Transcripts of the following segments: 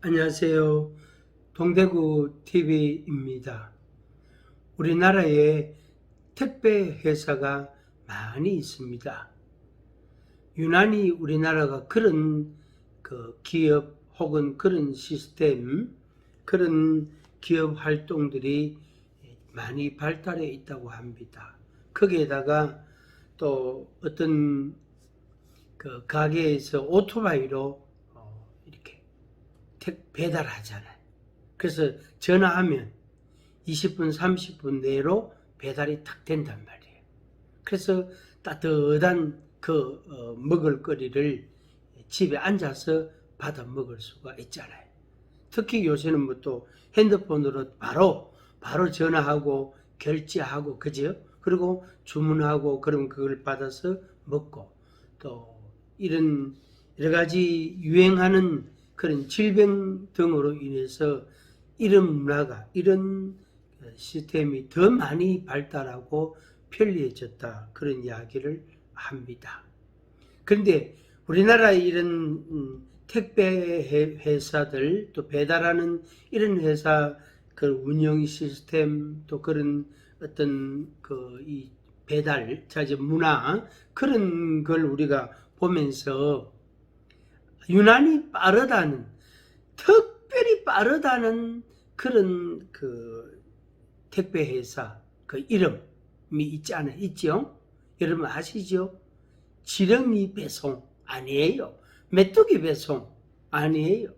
안녕하세요. 동대구 TV입니다. 우리나라에 택배 회사가 많이 있습니다. 유난히 우리나라가 그런 기업 혹은 그런 시스템, 그런 기업 활동들이 많이 발달해 있다고 합니다. 거기에다가 또 어떤 가게에서 오토바이로 이렇게 배달하잖아요. 그래서 전화하면 20분, 30분 내로 배달이 탁 된단 말이에요. 그래서 따뜻한 먹을거리를 집에 앉아서 받아 먹을 수가 있잖아요. 특히 요새는 뭐 또 핸드폰으로 바로 전화하고 결제하고, 그죠? 그리고 주문하고, 그럼 그걸 받아서 먹고, 또 이런 여러 가지 유행하는 그런 질병 등으로 인해서 이런 문화가, 이런 시스템이 더 많이 발달하고 편리해졌다, 그런 이야기를 합니다. 그런데 우리나라의 이런 택배 회사들, 또 배달하는 이런 회사 운영 시스템, 또 그런 어떤 이 배달 자재 문화, 그런 걸 우리가 보면서 유난히 빠르다는, 특별히 빠르다는 그런 택배 회사 이름이 있죠? 여러분 아시죠? 지렁이 배송 아니에요. 메뚜기 배송 아니에요.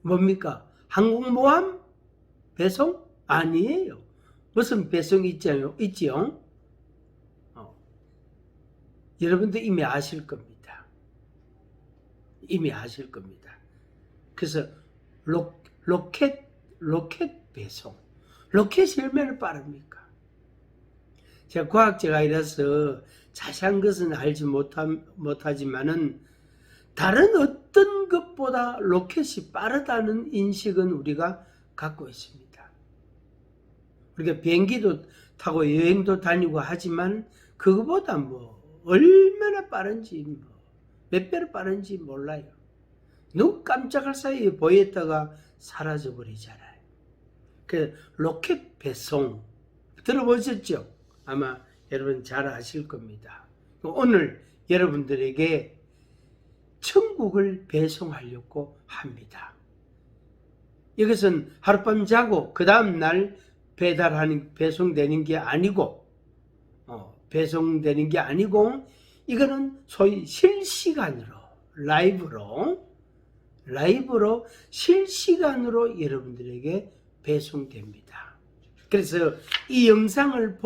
뭡니까? 항공모함 배송 아니에요. 무슨 배송이 있죠? 여러분도 이미 아실 겁니다. 이미 아실 겁니다. 그래서 로켓 배송. 로켓이 얼마나 빠릅니까? 제가 과학자가 아니라서 자세한 것은 알지 못하지만은 다른 어떤 것보다 로켓이 빠르다는 인식은 우리가 갖고 있습니다. 우리가 비행기도 타고 여행도 다니고 하지만 그거보다 얼마나 빠른지, 몇 배로 빠른지 몰라요. 눈 깜짝할 사이에 보였다가 사라져 버리잖아요. 그 로켓 배송 들어보셨죠? 아마 여러분 잘 아실 겁니다. 오늘 여러분들에게 천국을 배송하려고 합니다. 이것은 하룻밤 자고 그 다음 날 배송되는 게 아니고, 이거는 소위 실시간으로, 라이브로 실시간으로 여러분들에게 배송됩니다. 그래서 이 영상을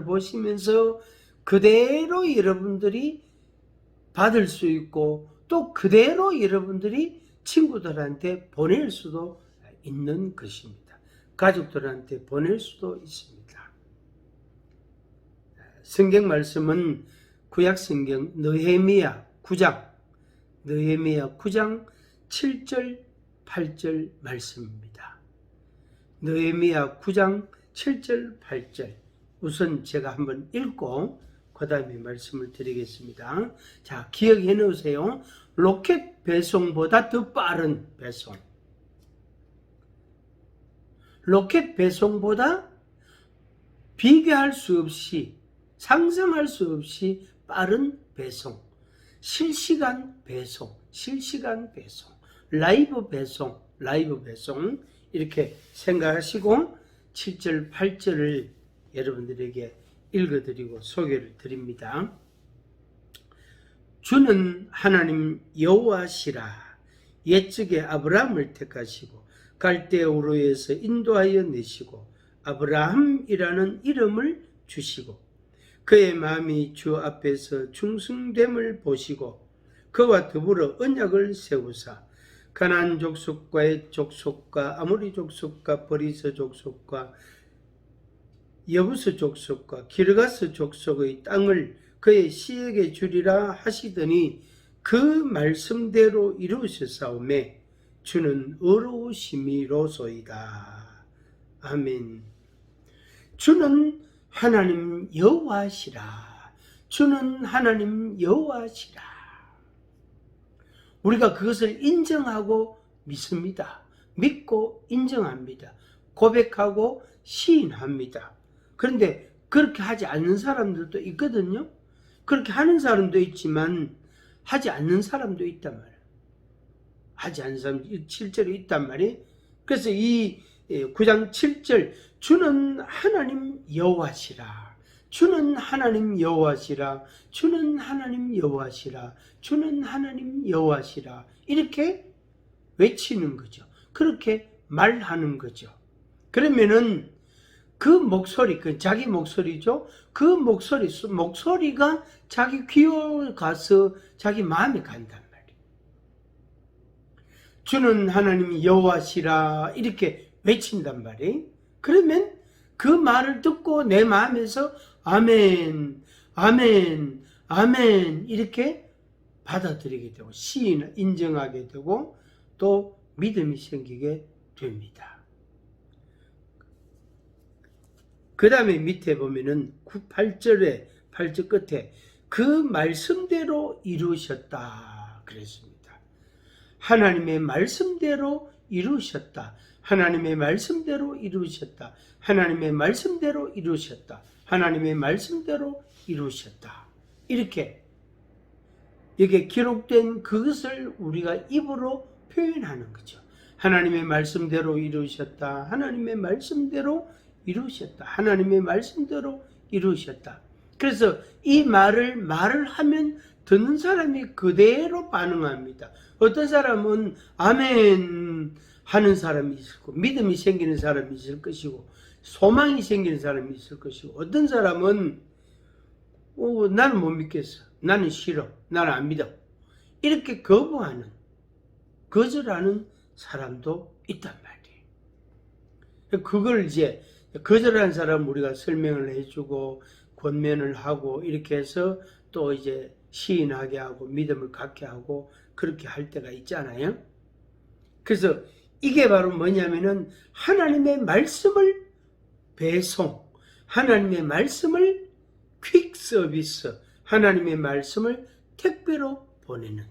보시면서 그대로 여러분들이 받을 수 있고, 또 그대로 여러분들이 친구들한테 보낼 수도 있는 것입니다. 가족들한테 보낼 수도 있습니다. 성경 말씀은 구약성경 느헤미야 9장 7절 8절 말씀입니다. 느헤미야 9장 7절 8절 우선 제가 한번 읽고 그 다음에 말씀을 드리겠습니다. 자, 기억해 놓으세요. 로켓 배송보다 더 빠른 배송, 로켓 배송보다 비교할 수 없이, 상상할 수 없이 빠른 배송, 실시간 배송, 라이브 배송, 이렇게 생각하시고 7절, 8절을 여러분들에게 읽어드리고 소개를 드립니다. 주는 하나님 여호와시라. 옛적에 아브라함을 택하시고 갈대 우르에서 인도하여 내시고 아브라함이라는 이름을 주시고 그의 마음이 주 앞에서 충성됨을 보시고 그와 더불어 언약을 세우사 가나안 족속과의 족속과 아모리 족속과 버리스 족속과 여부스 족속과 기르가스 족속의 땅을 그의 씨에게 주리라 하시더니 그 말씀대로 이루셨사오매 주는 의로우심이로소이다. 아멘. 주는 하나님 여호와시라. 주는 하나님 여호와시라. 우리가 그것을 인정하고 믿습니다. 믿고 인정합니다. 고백하고 시인합니다. 그런데 그렇게 하지 않는 사람들도 있거든요. 그렇게 하는 사람도 있지만 하지 않는 사람도 있단 말이에요. 하지 않는 사람도 실제로 있단 말이에요. 그래서 이 9장 7절 주는 하나님 여호와시라. 주는 하나님 여호와시라. 주는 하나님 여호와시라. 주는 하나님 여호와시라. 이렇게 외치는 거죠. 그렇게 말하는 거죠. 그러면은 그 목소리, 그 자기 목소리죠. 그 목소리가 자기 귀에 가서 자기 마음에 간단 말이에요. 주는 하나님 여호와시라 이렇게 외친단 말이에요. 그러면 그 말을 듣고 내 마음에서 아멘, 아멘, 아멘 이렇게 받아들이게 되고 시인 인정하게 되고 또 믿음이 생기게 됩니다. 그 다음에 밑에 보면은 8절 끝에 그 말씀대로 이루셨다 그랬습니다. 하나님의 말씀대로 이루셨다. 하나님의 말씀대로 이루셨다. 하나님의 말씀대로 이루셨다. 하나님의 말씀대로 이루셨다. 이렇게 여기에 기록된 그것을 우리가 입으로 표현하는 거죠. 하나님의 말씀대로 이루셨다. 하나님의 말씀대로 이루셨다. 하나님의 말씀대로 이루셨다. 그래서 이 말을 하면 듣는 사람이 그대로 반응합니다. 어떤 사람은 아멘 하는 사람이 있을 거고 믿음이 생기는 사람이 있을 것이고 소망이 생기는 사람이 있을 것이고 어떤 사람은 나는 못 믿겠어. 나는 싫어. 나는 안 믿어. 이렇게 거부하는 거절하는 사람도 있단 말이에요. 그걸 이제 거절하는 사람 우리가 설명을 해주고 권면을 하고 이렇게 해서 또 이제 시인하게 하고 믿음을 갖게 하고 그렇게 할 때가 있잖아요. 그래서 이게 바로 뭐냐면은 하나님의 말씀을 배송, 하나님의 말씀을 퀵 서비스, 하나님의 말씀을 택배로 보내는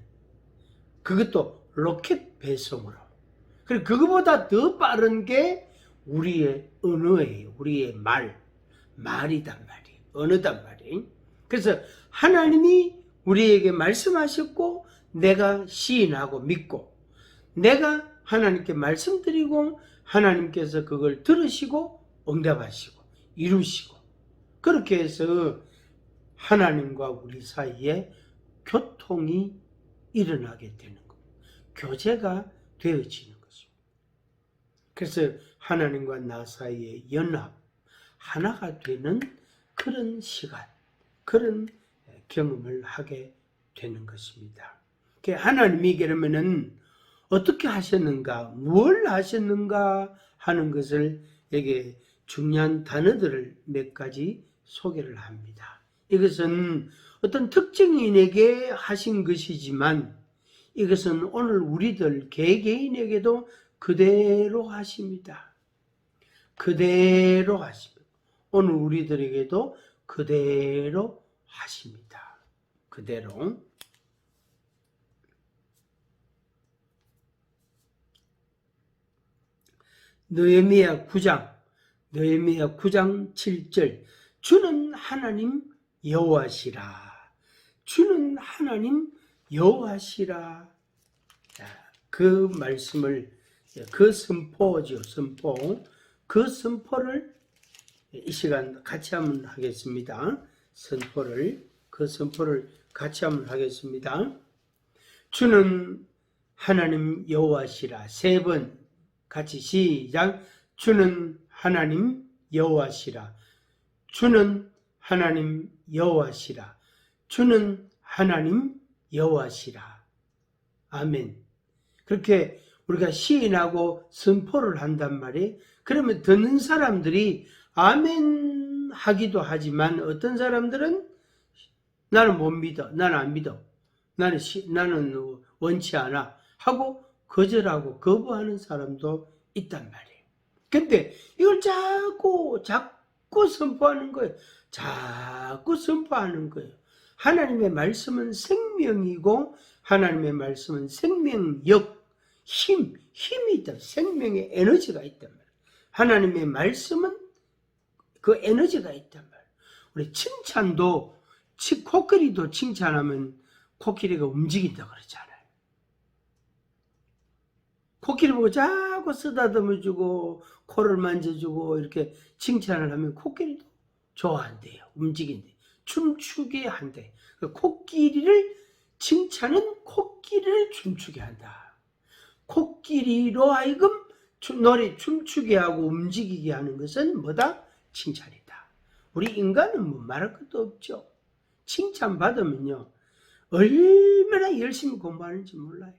그것도 로켓 배송으로. 그리고 그거보다 더 빠른 게 우리의 언어예요. 우리의 말이단 말이에요. 언어단 말이에요. 그래서 하나님이 우리에게 말씀하셨고 내가 시인하고 믿고 내가 하나님께 말씀드리고 하나님께서 그걸 들으시고 응답하시고 이루시고 그렇게 해서 하나님과 우리 사이에 교통이 일어나게 되는 겁니다. 교제가 되어지는 것입니다. 그래서 하나님과 나 사이의 연합, 하나가 되는 그런 시간, 그런 경험을 하게 되는 것입니다. 하나님이 그러면은 어떻게 하셨는가, 뭘 하셨는가 하는 것을 여기 중요한 단어들을 몇 가지 소개를 합니다. 이것은 어떤 특정인에게 하신 것이지만 이것은 오늘 우리들 개개인에게도 그대로 하십니다. 그대로 하십니다. 오늘 우리들에게도 그대로 하십니다. 그대로. 느헤미야 9장 7절 주는 하나님 여호와시라. 주는 하나님 여호와시라. 그 말씀을 그 선포죠. 선포. 그 선포를 이 시간 같이 한번 하겠습니다. 그 선포를 같이 한번 하겠습니다. 주는 하나님 여호와시라. 3번 같이 시작. 주는 하나님 여호와시라. 주는 하나님 여호와시라. 주는 하나님 여호와시라. 아멘. 그렇게 우리가 시인하고 선포를 한단 말이에요. 그러면 듣는 사람들이 아멘 하기도 하지만 어떤 사람들은 나는 못 믿어. 나는 안 믿어. 나는 원치 않아. 하고 거절하고 거부하는 사람도 있단 말이에요. 근데 이걸 자꾸 선포하는 거예요. 자꾸 선포하는 거예요. 하나님의 말씀은 생명이고 하나님의 말씀은 생명력, 힘이 있다. 생명의 에너지가 있단 말이에요. 하나님의 말씀은 그 에너지가 있단 말이에요. 우리 칭찬도, 코끼리도 칭찬하면 코끼리가 움직인다 그러잖아요. 코끼리 보고 자꾸 쓰다듬어주고 코를 만져주고 이렇게 칭찬을 하면 코끼리도 좋아한대요. 움직인대. 춤추게 한대. 코끼리를 칭찬은 코끼리를 춤추게 한다. 코끼리로 하여금 노래 춤추게 하고 움직이게 하는 것은 뭐다? 칭찬이다. 우리 인간은 뭐 말할 것도 없죠. 칭찬받으면요 얼마나 열심히 공부하는지 몰라요.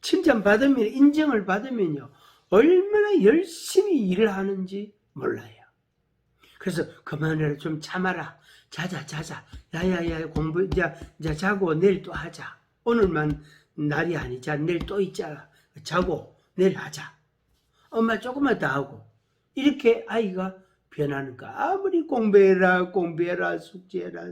칭찬받으면, 인정을 받으면요 얼마나 열심히 일을 하는지 몰라요. 그래서 그만해라, 좀 참아라, 자자 야야야 공부 이제 자고 내일 또 하자. 오늘만 날이 아니자. 내일 또 있자. 자고 내일 하자. 엄마 조금만 더 하고. 이렇게 아이가 변하는가. 아무리 공부해라 숙제해라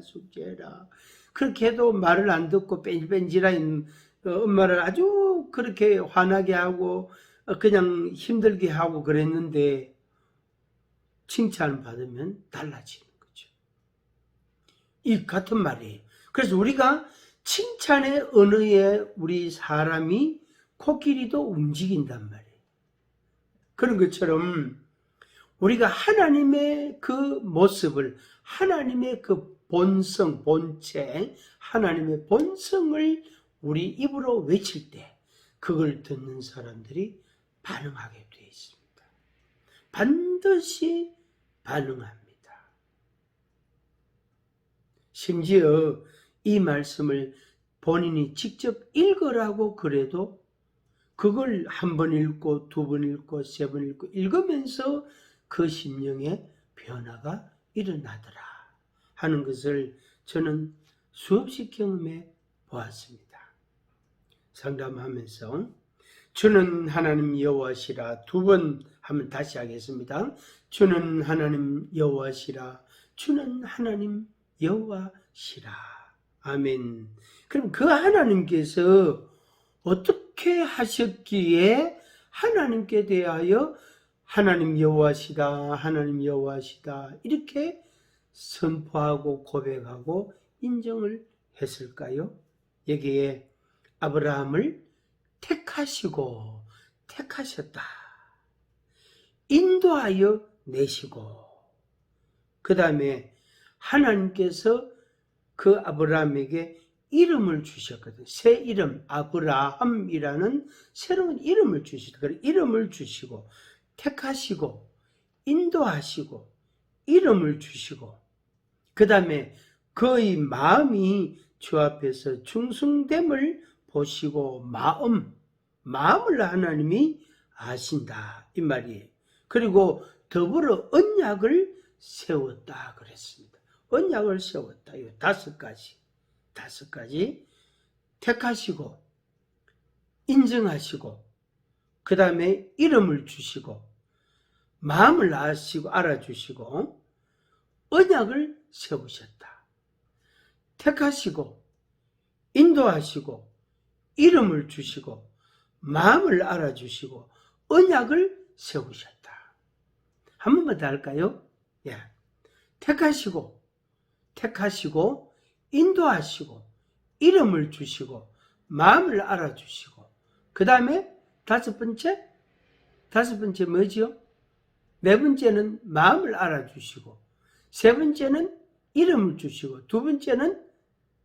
그렇게 해도 말을 안 듣고 뺀질뺀질한 엄마를 아주 그렇게 화나게 하고 그냥 힘들게 하고 그랬는데 칭찬을 받으면 달라지는 거죠. 이 같은 말이에요. 그래서 우리가 칭찬의 언어에 우리 사람이 코끼리도 움직인단 말이에요. 그런 것처럼 우리가 하나님의 그 모습을, 하나님의 그 본성, 본체, 하나님의 본성을 우리 입으로 외칠 때 그걸 듣는 사람들이 반응하게 되어 있습니다. 반드시 반응합니다. 심지어 이 말씀을 본인이 직접 읽으라고 그래도 그걸 한 번 읽고 두 번 읽고 세 번 읽고 읽으면서 그 심령의 변화가 일어나더라 하는 것을 저는 수없이 경험해 보았습니다. 상담하면서 주는 하나님 여호와시라 두 번 하면 다시 하겠습니다. 주는 하나님 여호와시라. 주는 하나님 여호와시라. 아멘. 그럼 그 하나님께서 어떻게 하셨기에 하나님께 대하여 하나님 여호와시다, 하나님 여호와시다 이렇게 선포하고 고백하고 인정을 했을까요? 여기에 아브라함을 택하시고 택하셨다. 인도하여 내시고 그 다음에 하나님께서 그 아브라함에게 이름을 주셨거든. 새 이름 아브라함이라는 새로운 이름을 주시다. 그 이름을 주시고 택하시고 인도하시고 이름을 주시고 그 다음에 그의 마음이 주 앞에서 충성됨을 보시고 마음을 하나님이 아신다 이 말이에요. 그리고 더불어 언약을 세웠다 그랬습니다. 언약을 세웠다. 이 다섯 가지 택하시고 인정하시고 그 다음에 이름을 주시고 마음을 아시고 알아주시고 언약을 세우셨다. 택하시고 인도하시고 이름을 주시고 마음을 알아주시고 언약을 세우셨다. 한 번만 더 할까요? 예. 택하시고 인도하시고 이름을 주시고 마음을 알아주시고 그 다음에 다섯 번째 뭐지요? 네 번째는 마음을 알아주시고 세 번째는 이름을 주시고 두 번째는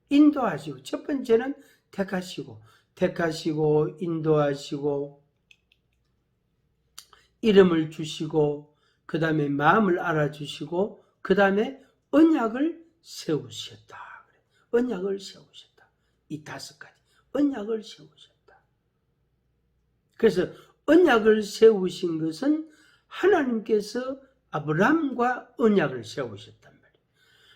인도하시고 첫 번째는 택하시고 인도하시고 이름을 주시고 그 다음에 마음을 알아주시고 그 다음에 언약을 세우셨다. 언약을 세우셨다. 이 다섯 가지 언약을 세우셨다. 그래서 언약을 세우신 것은 하나님께서 아브라함과 언약을 세우셨단 말이에요.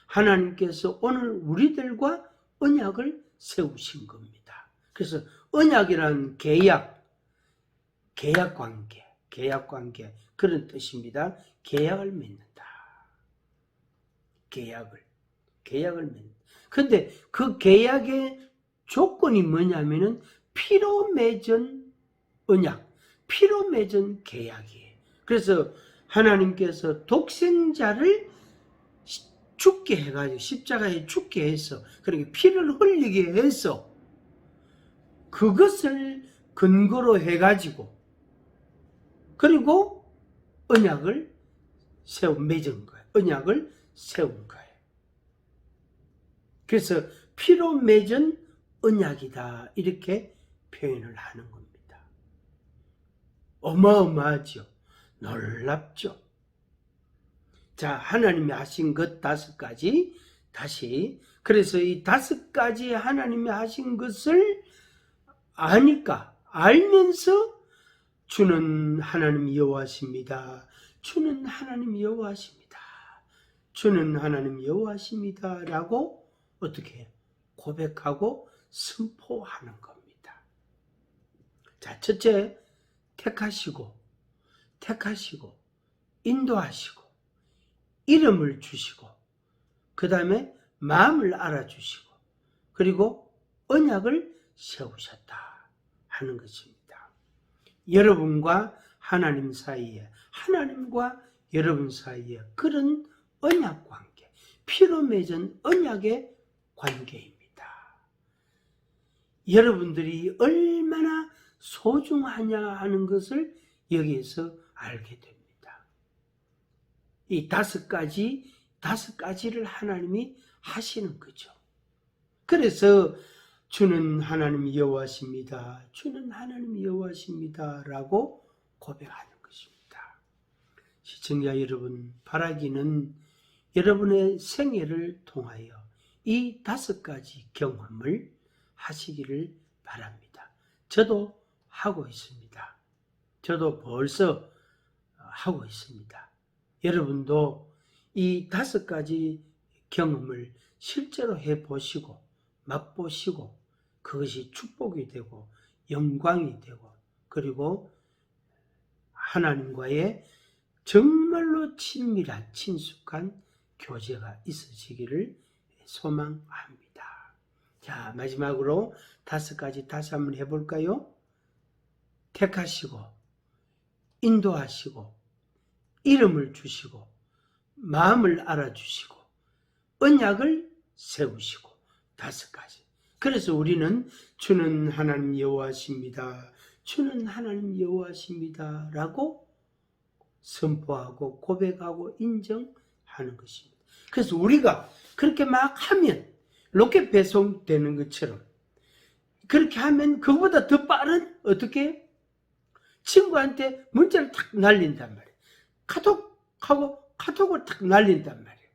하나님께서 오늘 우리들과 언약을 세우신 겁니다. 그래서 언약이란 계약 관계 그런 뜻입니다. 계약을 맺는다. 계약을 맺는다. 근데 그 계약의 조건이 뭐냐면은 피로 맺은 언약, 피로 맺은 계약이에요. 그래서 하나님께서 독생자를 죽게 해가지고 십자가에 죽게 해서, 그러니까 피를 흘리게 해서 그것을 근거로 해가지고 그리고 언약을 맺은 거예요. 언약을 세운 거예요. 그래서 피로 맺은 언약이다, 이렇게 표현을 하는 겁니다. 어마어마하죠. 놀랍죠. 자, 하나님이 하신 것 5가지 다시, 그래서 이 5가지 하나님이 하신 것을 아니까, 알면서 주는 하나님 여호와십니다, 주는 하나님 여호와십니다, 주는 하나님 여호와십니다 라고 어떻게 해요? 고백하고 선포하는 겁니다. 자, 첫째, 택하시고 인도하시고 이름을 주시고 그 다음에 마음을 알아주시고 그리고 언약을 세우셨다 하는 것입니다. 여러분과 하나님 사이에, 하나님과 여러분 사이에 그런 언약 관계, 피로 맺은 언약의 관계입니다. 여러분들이 얼마나 소중하냐 하는 것을 여기에서 알게 됩니다. 이 5가지를 하나님이 하시는 거죠. 그래서 주는 하나님 여호와십니다, 주는 하나님 여호와십니다 라고 고백하는 것입니다. 시청자 여러분, 바라기는 여러분의 생애를 통하여 이 5가지 경험을 하시기를 바랍니다. 저도 하고 있습니다. 저도 벌써 하고 있습니다. 여러분도 이 5가지 경험을 실제로 해보시고 맛보시고 그것이 축복이 되고 영광이 되고 그리고 하나님과의 정말로 친밀한 친숙한 교제가 있으시기를 소망합니다. 자, 마지막으로 5가지 다시 한번 해볼까요? 택하시고 인도하시고 이름을 주시고 마음을 알아주시고 언약을 세우시고 5가지. 그래서 우리는 주는 하나님 여호와십니다, 주는 하나님 여호와십니다 라고 선포하고 고백하고 인정하는 것입니다. 그래서 우리가 그렇게 막 하면 로켓 배송되는 것처럼 그렇게 하면 그거보다 더 빠른 어떻게 친구한테 문자를 탁 날린단 말이에요. 카톡을 탁 날린단 말이에요.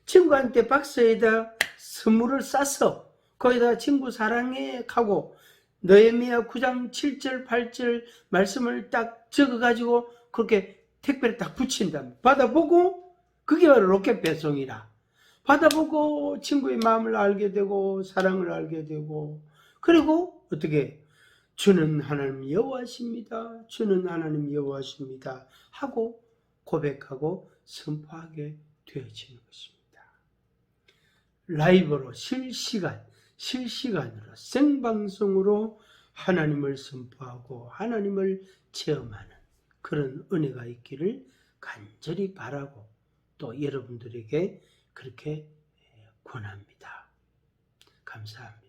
친구한테 박스에다 선물을 싸서 거기다 친구 사랑해 하고 느헤미야 9장 7절 8절 말씀을 딱 적어가지고 그렇게 택배를 딱 붙인다. 받아보고 그게 바로 로켓 배송이라. 받아보고 친구의 마음을 알게 되고 사랑을 알게 되고 그리고 어떻게 주는 하나님 여호와십니다, 주는 하나님 여호와십니다 하고 고백하고 선포하게 되어지는 것입니다. 라이브로 실시간으로 생방송으로 하나님을 선포하고 하나님을 체험하는 그런 은혜가 있기를 간절히 바라고 또 여러분들에게 그렇게 권합니다. 감사합니다.